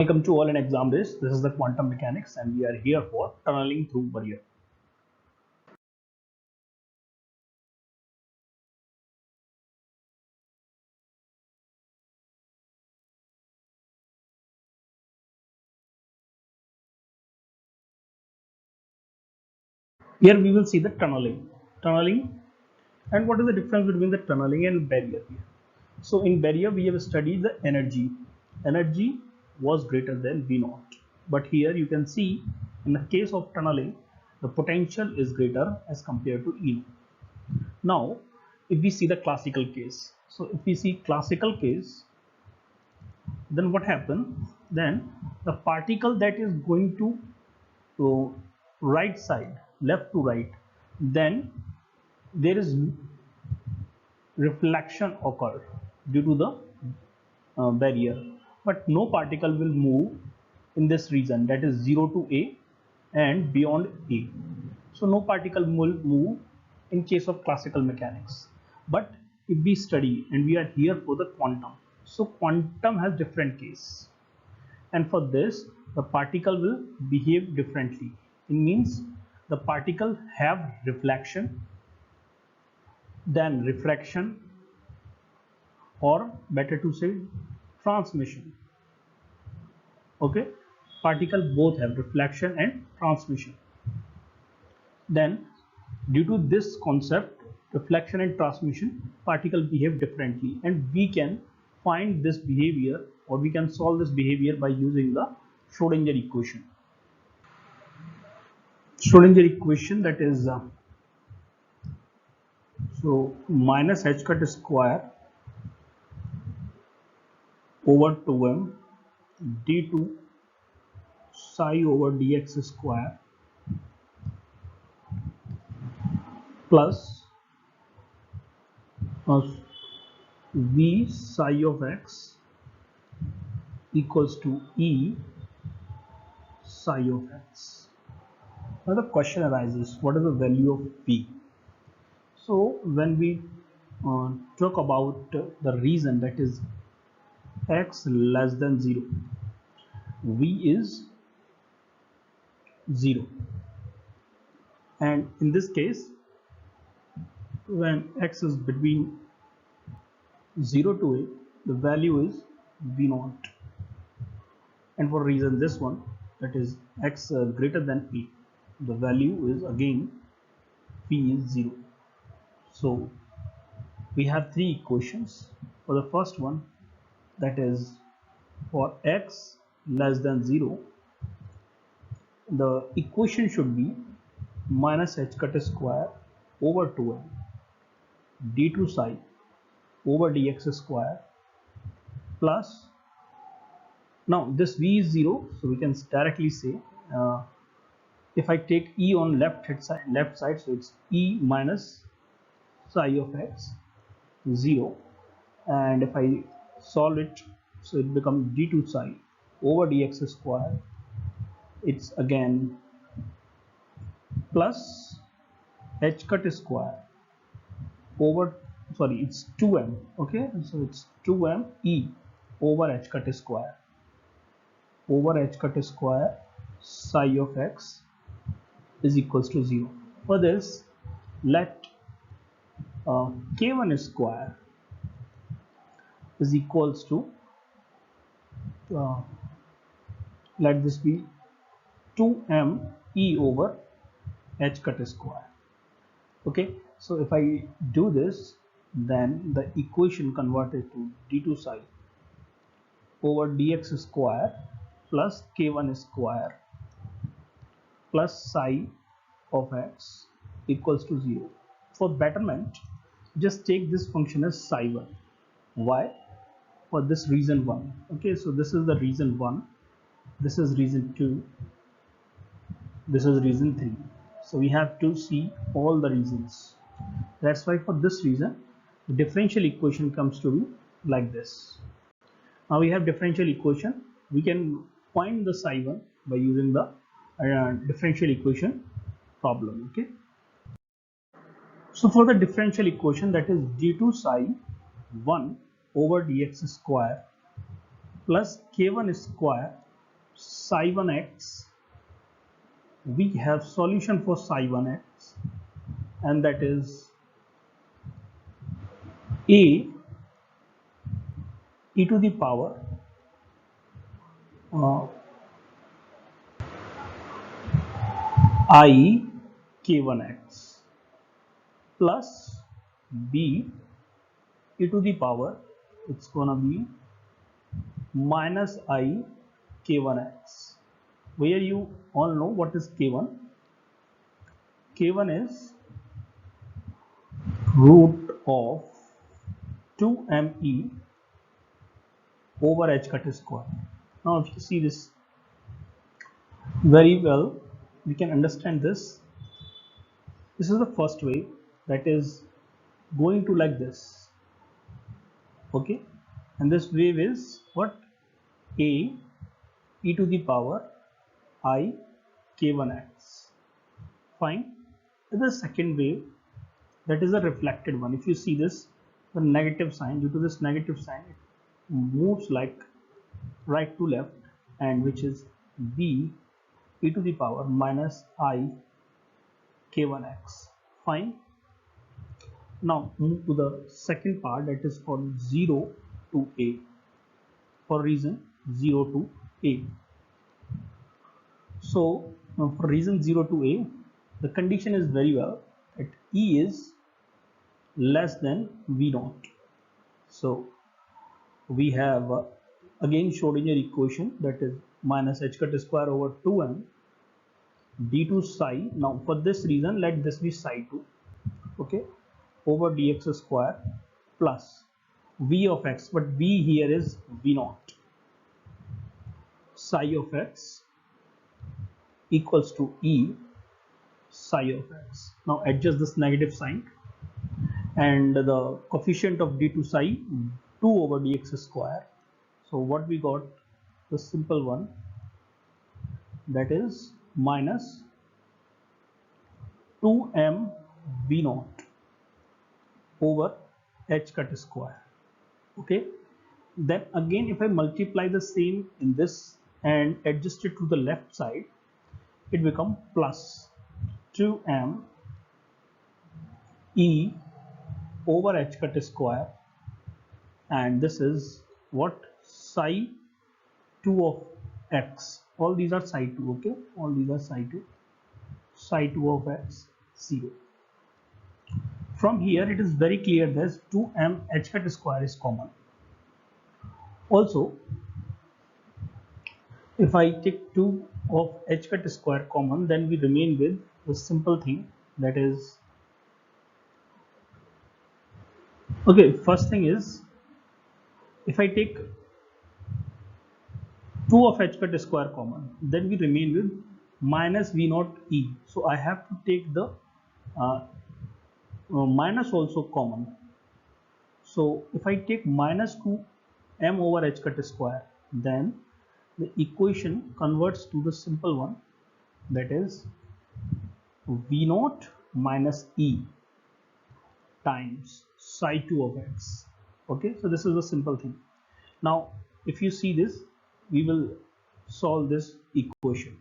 Welcome to all in exam days. This is the quantum mechanics and we are here for tunneling through barrier. Here we will see the tunneling and what is the difference between the tunneling and barrier here. So in barrier we have studied the energy was greater than V naught, but here you can see in the case of tunneling the potential is greater as compared to E naught. Now if we see the classical case, so if we see classical case, then what happens? Then the particle that is going to right side, left to right, then there is reflection occur due to the barrier, but no particle will move in this region, that is 0 to A and beyond A. So no particle will move in case of classical mechanics. But if we study, and we are here for the quantum, so quantum has different case, and for this the particle will behave differently. It means the particle have reflection, then refraction, or better to say transmission. Okay, particle both have reflection and transmission. Then due to this concept, reflection and transmission, particle behave differently, and we can find this behavior, or we can solve this behavior by using the Schrödinger equation. Schrödinger equation, that is so minus h cut square over 2m d2 psi over dx square plus v psi of x equals to e psi of x. Now the question arises, what is the value of v? So when we talk about the reason, that is x less than 0, v is 0, and in this case when x is between 0 to a, the value is v naught, and for reason this one, that is x greater than p, the value is again p is 0. So we have three equations. For the first one, that is for x less than 0, the equation should be minus h cut square over 2m d2 psi over dx square plus, now this v is 0, so we can directly say if I take e on left side, so it's e minus psi of x 0, and if I solve it, so it becomes d2 psi over dx square, it's again plus h cut square over, sorry, it's 2m, okay, so it's 2m e over h cut square psi of x is equals to 0. For this, let k1 square is equals to let this be 2m e over h cut square. Okay, so if I do this, then the equation converted to d2 psi over dx square plus k1 square plus psi of x equals to 0. For betterment, just take this function as psi 1. Why? For this reason 1. Okay, so this is the reason 1, this is reason 2, this is reason 3. So we have to see all the reasons. That's why for this reason the differential equation comes to be like this. Now we have differential equation, we can find the psi 1 by using the differential equation problem. Okay, so for the differential equation, that is d2 psi 1 over dx square plus k1 square psi 1x, we have solution for psi 1x, and that is a e to the power I k1x plus b e to the power, it's gonna be minus I k1x, where you all know what is k1. K1 is root of 2me over h cut square. Now if you see this very well, we can understand this. This is the first way, that is going to like this, okay, and this wave is what, a e to the power I k1x. Fine. The second wave, that is a reflected one. If you see this, the negative sign, due to this negative sign, it moves like right to left, and which is b e to the power minus I k1x. Fine. Now move to the second part, that is for 0 to a, for reason 0 to a. So for reason 0 to a, the condition is very well that E is less than V naught. So we have again Schrodinger equation, that is minus h cut square over 2m d2 psi. Now for this reason, let this be psi 2, okay, over dx square plus v of x, but v here is v naught, psi of x equals to e psi of x. Now adjust this negative sign, and the coefficient of d2 psi 2 over dx square. So what we got, the simple one, that is minus 2m v naught over h cut square, okay. Then again if I multiply the same in this and adjust it to the left side, it becomes plus 2m e over h cut square, and this is what, psi 2 of x. All these are psi 2, okay, all these are psi 2, psi 2 of x 0. From here it is very clear that 2m h cut square is common. Also, if I take 2 of h cut square common, then we remain with the simple thing, that is, okay, first thing is, if I take 2 of h cut square common, then we remain with minus v naught e. So I have to take the minus also common. So if I take minus 2m over h cut square, then the equation converts to the simple one, that is v naught minus e times psi 2 of x, okay. So this is the simple thing. Now if you see this, we will solve this equation.